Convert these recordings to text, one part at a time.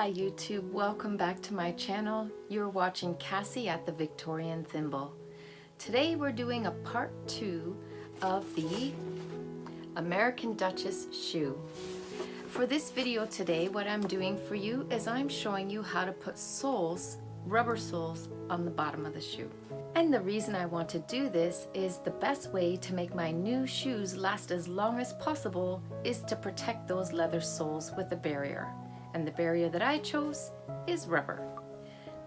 Hi YouTube, welcome back to my channel. You're watching Cassie at the Victorian Thimble. Today we're doing a part 2 of the American Duchess shoe. For this video today, what I'm doing for you is I'm showing you how to put soles, rubber soles, on the bottom of the shoe. And the reason I want to do this is the best way to make my new shoes last as long as possible is to protect those leather soles with a barrier. And the barrier that I chose is rubber.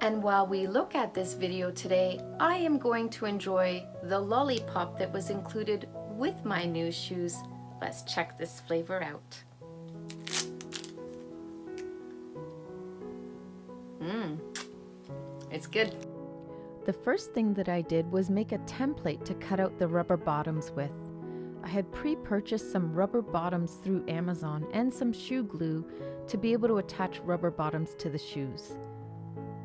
And while we look at this video today, I am going to enjoy the lollipop that was included with my new shoes. Let's check this flavor out. It's good. The first thing that I did was make a template to cut out the rubber bottoms with. I had pre-purchased some rubber bottoms through Amazon and some shoe glue to be able to attach rubber bottoms to the shoes.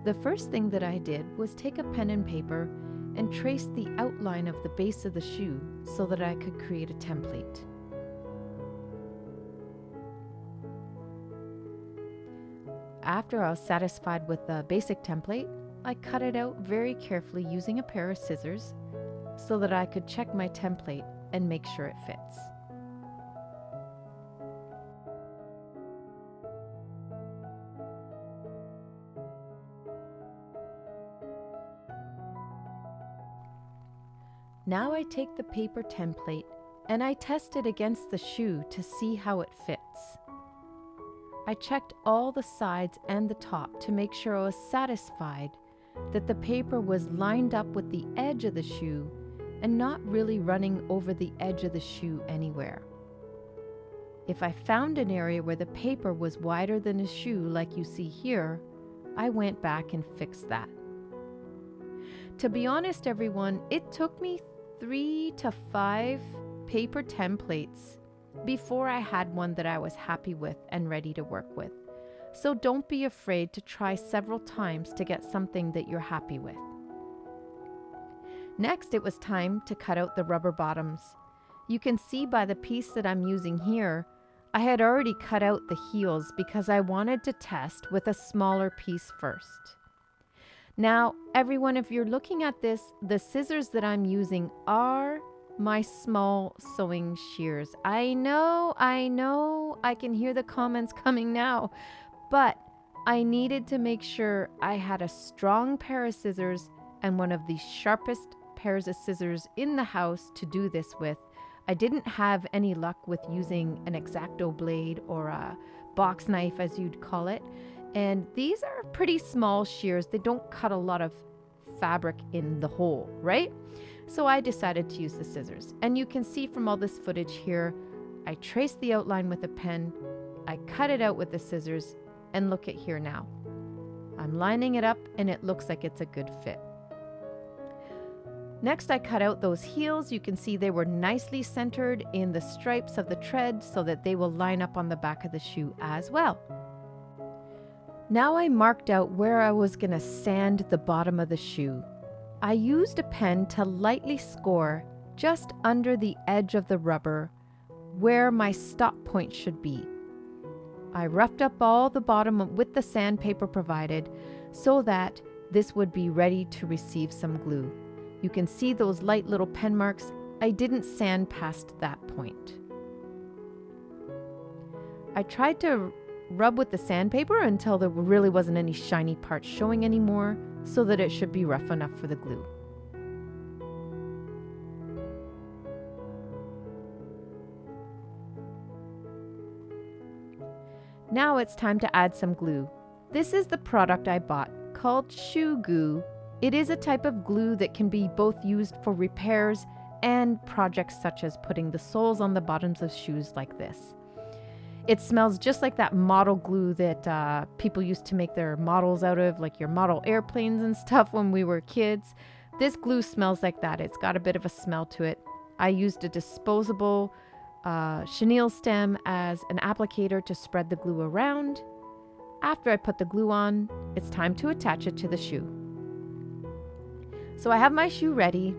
The first thing that I did was take a pen and paper and trace the outline of the base of the shoe so that I could create a template. After I was satisfied with the basic template, I cut it out very carefully using a pair of scissors so that I could check my template and make sure it fits. Now I take the paper template and I test it against the shoe to see how it fits. I checked all the sides and the top to make sure I was satisfied that the paper was lined up with the edge of the shoe and not really running over the edge of the shoe anywhere. If I found an area where the paper was wider than the shoe like you see here, I went back and fixed that. To be honest, everyone, it took me 3 to 5 paper templates before I had one that I was happy with and ready to work with. So don't be afraid to try several times to get something that you're happy with. Next, it was time to cut out the rubber bottoms. You can see by the piece that I'm using here, I had already cut out the heels because I wanted to test with a smaller piece first. Now, everyone, if you're looking at this, the scissors that I'm using are my small sewing shears. I know, I can hear the comments coming now, but I needed to make sure I had a strong pair of scissors and one of the sharpest pairs of scissors in the house to do this with. I didn't have any luck with using an X-Acto blade or a box knife, as you'd call it. And these are pretty small shears. They don't cut a lot of fabric in the hole, right? So I decided to use the scissors. And you can see from all this footage here, I traced the outline with a pen, I cut it out with the scissors, and look at here now. I'm lining it up and it looks like it's a good fit. Next, I cut out those heels. You can see they were nicely centered in the stripes of the tread so that they will line up on the back of the shoe as well. Now I marked out where I was going to sand the bottom of the shoe. I used a pen to lightly score just under the edge of the rubber where my stop point should be. I roughed up all the bottom with the sandpaper provided so that this would be ready to receive some glue. You can see those light little pen marks. I didn't sand past that point. I tried to rub with the sandpaper until there really wasn't any shiny parts showing anymore, so that it should be rough enough for the glue. Now it's time to add some glue. This is the product I bought called Shoe Goo. It is a type of glue that can be both used for repairs and projects such as putting the soles on the bottoms of shoes like this. It smells just like that model glue that people used to make their models out of, like your model airplanes and stuff when we were kids. This glue smells like that. It's got a bit of a smell to it. I used a disposable chenille stem as an applicator to spread the glue around. After I put the glue on, it's time to attach it to the shoe. So I have my shoe ready.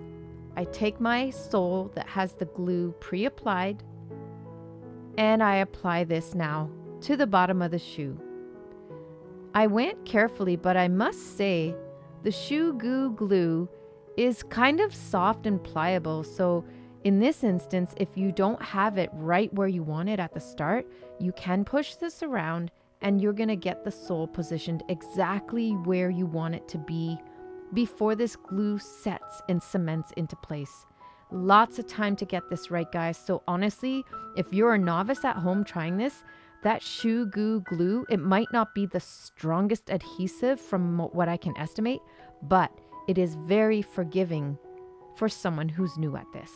I take my sole that has the glue pre-applied, and I apply this now to the bottom of the shoe. I went carefully, but I must say the shoe goo glue is kind of soft and pliable. So in this instance, if you don't have it right where you want it at the start, you can push this around and you're going to get the sole positioned exactly where you want it to be before this glue sets and cements into place. Lots of time to get this right, guys. So honestly, if you're a novice at home trying this, that shoe goo glue, it might not be the strongest adhesive from what I can estimate, but it is very forgiving for someone who's new at this.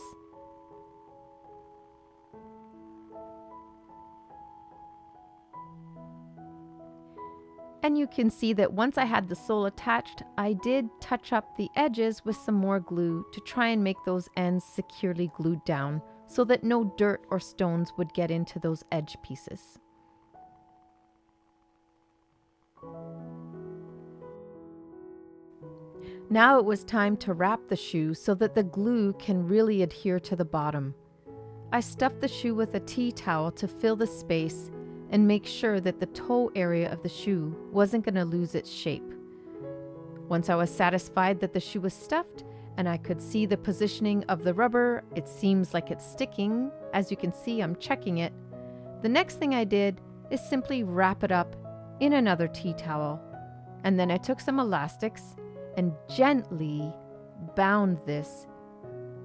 And you can see that once I had the sole attached, I did touch up the edges with some more glue to try and make those ends securely glued down so that no dirt or stones would get into those edge pieces. Now it was time to wrap the shoe so that the glue can really adhere to the bottom. I stuffed the shoe with a tea towel to fill the space and make sure that the toe area of the shoe wasn't going to lose its shape. Once I was satisfied that the shoe was stuffed and I could see the positioning of the rubber, it seems like it's sticking. As you can see, I'm checking it. The next thing I did is simply wrap it up in another tea towel. And then I took some elastics and gently bound this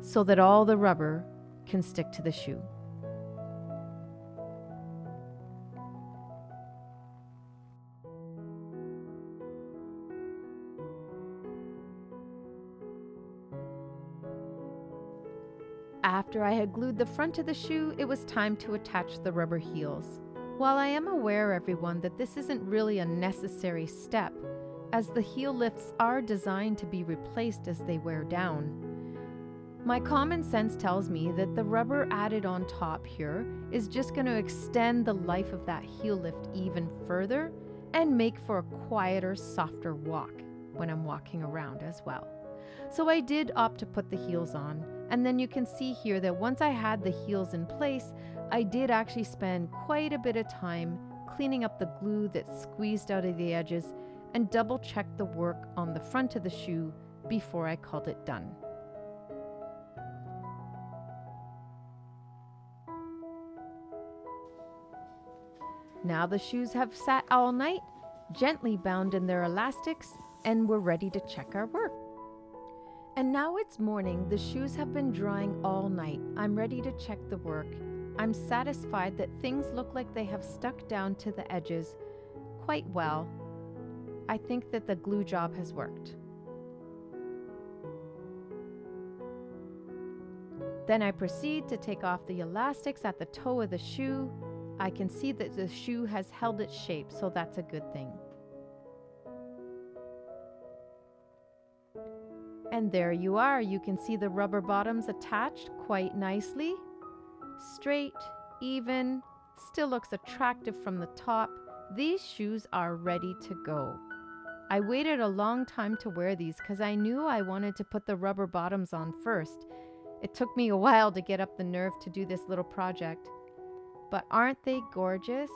so that all the rubber can stick to the shoe. After I had glued the front of the shoe, it was time to attach the rubber heels. While I am aware, everyone, that this isn't really a necessary step, as the heel lifts are designed to be replaced as they wear down, my common sense tells me that the rubber added on top here is just going to extend the life of that heel lift even further and make for a quieter, softer walk when I'm walking around as well. So I did opt to put the heels on, and then you can see here that once I had the heels in place, I did actually spend quite a bit of time cleaning up the glue that squeezed out of the edges and double checked the work on the front of the shoe before I called it done. Now the shoes have sat all night, gently bound in their elastics, and we're ready to check our work. And now it's morning. The shoes have been drying all night. I'm ready to check the work. I'm satisfied that things look like they have stuck down to the edges quite well. I think that the glue job has worked. Then I proceed to take off the elastics at the toe of the shoe. I can see that the shoe has held its shape, so that's a good thing. And there you are. You can see the rubber bottoms attached quite nicely. Straight, even, still looks attractive from the top. These shoes are ready to go. I waited a long time to wear these because I knew I wanted to put the rubber bottoms on first. It took me a while to get up the nerve to do this little project. But aren't they gorgeous?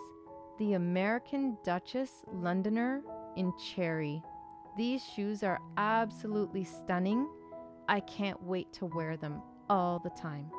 The American Duchess Londoner in cherry. These shoes are absolutely stunning. I can't wait to wear them all the time.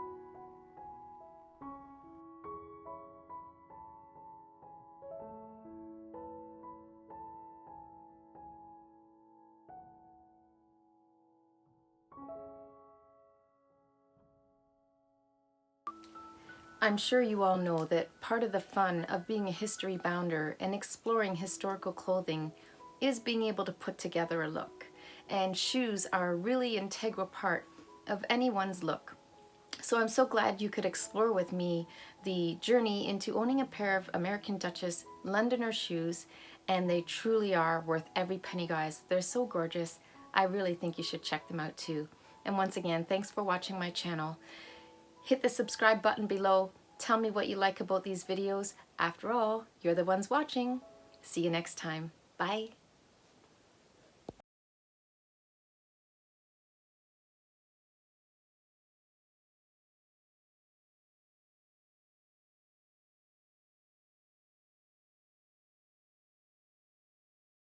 I'm sure you all know that part of the fun of being a history bounder and exploring historical clothing is being able to put together a look. And shoes are a really integral part of anyone's look. So I'm so glad you could explore with me the journey into owning a pair of American Duchess Londoner shoes, and they truly are worth every penny, guys. They're so gorgeous. I really think you should check them out too. And once again, thanks for watching my channel. Hit the subscribe button below. Tell me what you like about these videos. After all, you're the ones watching. See you next time. Bye.